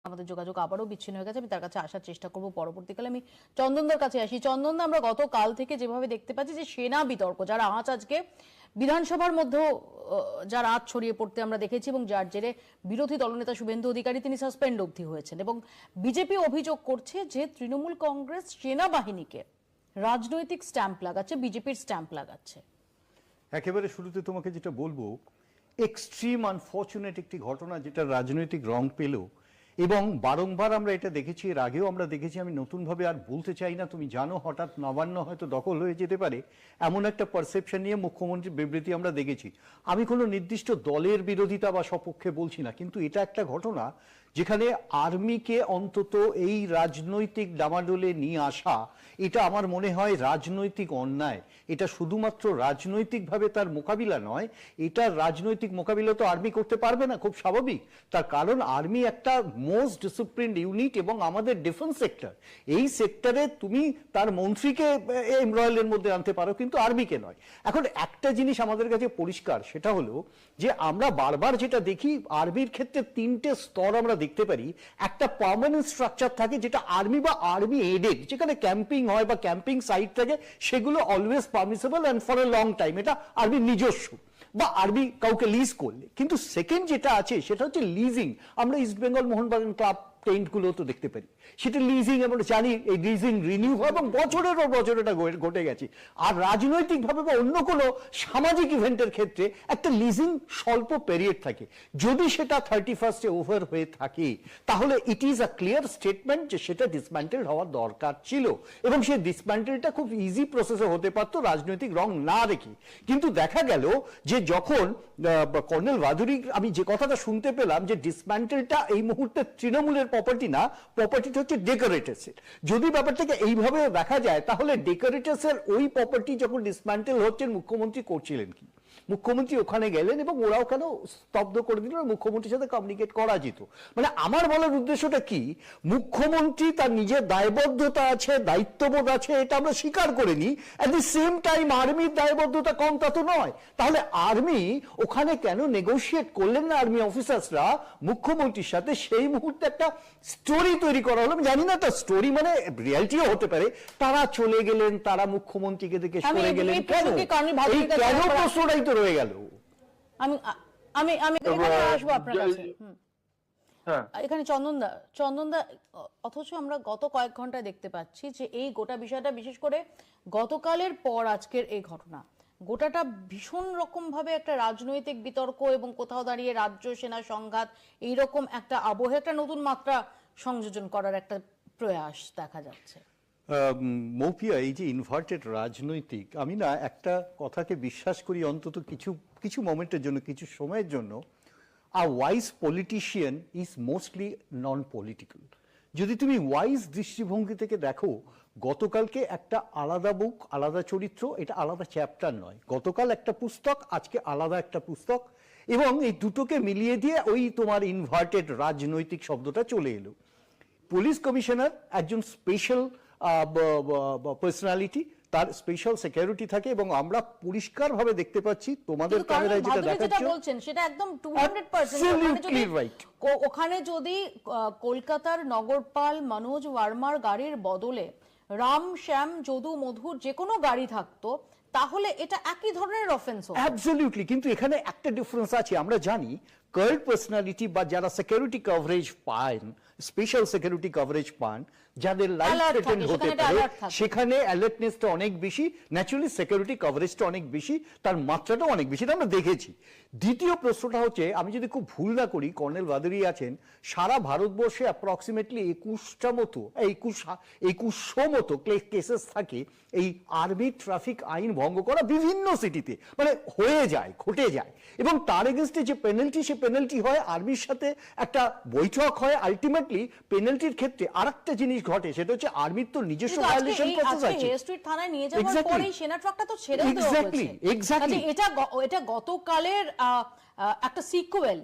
আমাদের যোগাযোগ আবারও বিচ্ছিন্ন হয়ে গেছে। আমি তার কাছে আসার চেষ্টা করব পরবর্তীকালে। আমি চন্দনদার কাছে আসি। চন্দনদা, আমরা গতকাল থেকে যেভাবে দেখতে পাচ্ছি যে সেনা বিতর্ক, যার আঁচ আজকে বিধানসভার মধ্যেও যার আঁচ ছড়িয়ে পড়তে আমরা দেখেছি, এবং যার জেরে বিরোধী দলনেতা শুভেন্দু অধিকারী তিনি সাসপেন্ড অবধি হয়েছেন, এবং বিজেপি অভিযোগ করছে যে তৃণমূল কংগ্রেস সেনাবাহিনীকে রাজনৈতিক স্ট্যাম্প লাগাচ্ছে, বিজেপির স্ট্যাম্প লাগাচ্ছে। একেবারে শুরুতে তোমাকে যেটা বলবো, এক্সট্রিম আনফর্চুনেট একটি ঘটনা যেটা রাজনৈতিক রং পেল, এবং বারংবার আমরা এটা দেখেছি, এর আগেও আমরা দেখেছি। আমি নতুনভাবে আর বলতে চাই না, তুমি জানো হঠাৎ নবান্ন হয়তো দখল হয়ে যেতে পারে, এমন একটা পারসেপশন নিয়ে মুখ্যমন্ত্রীর বিবৃতি আমরা দেখেছি। আমি কোনো নির্দিষ্ট দলের বিরোধিতা বা সপক্ষে বলছি না, কিন্তু এটা একটা ঘটনা যেখানে আর্মিকে অন্তত এই রাজনৈতিক ডামাডোলে নিয়ে আসা, এটা আমার মনে হয় রাজনৈতিক অন্যায়। এটা শুধুমাত্র রাজনৈতিকভাবে তার মোকাবিলা নয়, এটা রাজনৈতিক মোকাবিলা তো আর্মি করতে পারবে না, খুব স্বাভাবিক। তার কারণ আর্মি একটা মোস্ট ডিসিপ্লিনড ইউনিট, এবং আমাদের ডিফেন্স সেক্টর, এই সেক্টরে তুমি তার মন্ত্রীকে এমরয়েলের মধ্যে আনতে পারো, কিন্তু আর্মিকে নয়। এখন একটা জিনিস আমাদের কাছে পরিষ্কার, সেটা হলো যে আমরা বারবার যেটা দেখি, আর্মির ক্ষেত্রে তিনটে স্তর আমরা দেখতে পারি। একটা পার্মানেন্ট স্ট্রাকচার থাকে যেটা আর্মি বা আর্মি এডেড, যেখানে ক্যাম্পিং হয় বা ক্যাম্পিং সাইট থাকে, সেগুলো always permissible and for a long time, এটা আর্মির নিজস্ব বা আর্মি কাউকে লিজ করলে। কিন্তু সেকেন্ড যেটা আছে সেটা হচ্ছে লিজিং। আমরা east Bengal Mohun Bagan club tent গুলো তো দেখতে পারি, সেটা লিজিং। আমরা জানি এই লিজিং রিনিউ হয় এবং বছরের পর বছর এটা ঘটে গেছে। আর রাজনৈতিকভাবে বা অন্য কোনো সামাজিক ইভেন্টের ক্ষেত্রে একটা লিজিং স্বল্প পিরিয়ড থাকে। যদি সেটা 31 ওভার হয়ে থাকে, তাহলে it is a clear statement যে সেটা ডিসম্যান্টেল হওয়ার দরকার ছিল, এবং সেই ডিসম্যান্টেলটা খুব ইজি প্রসেসে হতে পারতো রাজনৈতিক রং না রেখে। কিন্তু দেখা গেল যে যখন কর্নেল ভাদুরী, আমি যে কথাটা শুনতে পেলাম যে ডিসম্যান্টেলটা এই মুহূর্তে তৃণমূলের প্রপার্টি না, প্রপার্টিটা হচ্ছে ডেকোরেটরসের। যদি ব্যাপারটাকে এইভাবে দেখা যায়, তাহলে ডেকোরেটরসের ওই প্রপার্টি যখন ডিসম্যান্টেল হচ্ছে, মুখ্যমন্ত্রী করছিলেন কি? মুখ্যমন্ত্রী ওখানে গেলেন এবং ওরাও কেন স্তব্ধ করে দিল, মুখ্যমন্ত্রীর সাথে কমিউনিকেট করা যেত। মানে আমার বলার উদ্দেশ্যটা কি, মুখ্যমন্ত্রী তার নিজের দায়বদ্ধতা আছে, দায়িত্ববোধ আছে, এটা আমরা স্বীকার করে নিই। অ্যাট দি সেম টাইম আর্মির দায়বদ্ধতা কম তা তো নয়। তাহলে আর্মি ওখানে কেন নেগোশিয়েট করলেন না আর্মি অফিসার্সরা মুখ্যমন্ত্রীর সাথে? সেই মুহূর্তে একটা স্টোরি তৈরি করা হলো। আমি জানি না তার স্টোরি মানে রিয়ালিটিও হতে পারে। তারা চলে গেলেন, তারা মুখ্যমন্ত্রীকে দেখে সরে গেলেন, কেন? কেন প্রশ্নটাই তো রয়ে গেল। আমি এখানে আসবো আপনার কাছে। এখানে চন্দনদা, অথচ আমরা গত কয়েক ঘন্টায় দেখতে পাচ্ছি যে এই গোটা বিষয়টা, বিশেষ করে গতকালের পর আজকের এই ঘটনা, গোটাটা ভীষণ রকম ভাবে একটা রাজনৈতিক বিতর্ক, এবং কোথাও দাঁড়িয়ে রাজ্য সেনা সংঘাত, এইরকম একটা আবহে একটা নতুন মাত্রা সংযোজন করার একটা প্রয়াস দেখা যাচ্ছে। মৌপিয়া, এই যে ইনভার্টেড রাজনৈতিক, আমি না একটা কথাকে বিশ্বাস করি অন্তত কিছু মোমেন্টের জন্য, কিছু সময়ের জন্য, a wise politician is mostly non political. যদি তুমি ওয়াইজ দৃষ্টিভঙ্গি থেকে দেখো, গতকালকে একটা আলাদা বুক, আলাদা চরিত্র, এটা আলাদা চ্যাপ্টার নয়। গতকাল একটা পুস্তক, আজকে আলাদা একটা পুস্তক, এবং এই দুটোকে মিলিয়ে দিয়ে ওই তোমার ইনভার্টেড রাজনৈতিক শব্দটা চলে এলো। পুলিশ কমিশনার একজন স্পেশাল পার্সোনালিটি, তার স্পেশাল সিকিউরিটি থাকে, এবং আমরা পরিষ্কার ভাবে দেখতে পাচ্ছি তোমাদের ক্যামেরায় যেটা দেখাচ্ছি বলছেন সেটা একদম 200%। ওখানে যদি কলকাতার নগরপাল মনোজ ভার্মার গাড়ির বদলে রাম শ্যাম যদু মধুর যে কোনো গাড়ি থাকতো, তাহলে এটা একই ধরনের অফেন্স হতো। অ্যাবসলিউটলি। কিন্তু এখানে একটা ডিফারেন্স আছে। আমরা জানি কার্ড পার্সোনালিটি বা যারা সিকিউরিটি কভারেজ পান, স্পেশাল সিকিউরিটি কভারেজ পান, যাদের লাইফ থ্রেটেন্ড হতে পারে, সেখানে অ্যালার্টনেসটা অনেক বেশি, ন্যাচুরালি সিকিউরিটি কভারেজটা অনেক বেশি, তার মাত্রাটা অনেক বেশি, এটা আমরা দেখেছি। দ্বিতীয় প্রশ্নটা হচ্ছে, আমি যদি খুব ভুল না করি, কর্নেল ভাদুরী আছেন, সারা ভারতবর্ষে অ্যাপ্রক্সিমেটলি 2100 মতো কেসেস থাকে এই আর্মি ট্রাফিক আইন ভঙ্গ করা বিভিন্ন সিটিতে, মানে হয়ে যায়, ঘটে যায়, এবং তার এগেইনস্টে যে পেনাল্টি, সে পেনাল্টি হয়, আর্মির সাথে একটা বৈঠক হয়। আলটিমেটলি পেনাল্টির ক্ষেত্রে আরেকটা জিনিস ঘটে, সেটা হচ্ছে আর্মির তো নিজস্ব ভায়োলেশন প্রসেস আছে। স্ট্রিট থানায় নিয়ে যাওয়ার পরেই সেনা ট্রাকটা তো ছেড়ে দেওয়া হয়েছে। এক্স্যাক্টলি, এটা গতকালের একটা সিকুয়েল।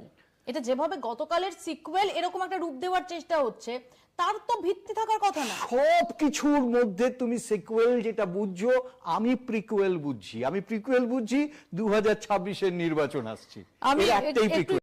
এটা যেভাবে গতকালের সিকুয়েল, এরকম একটা রূপ দেওয়ার চেষ্টা হচ্ছে, তার তো ভিত্তি থাকার কথা না। সব কিছুর মধ্যে তুমি সিকুয়েল যেটা বুঝছো, আমি প্রিকুয়েল বুঝছি। 2026-এর নির্বাচন আসছে, আমি একটাই প্রিকুয়েল।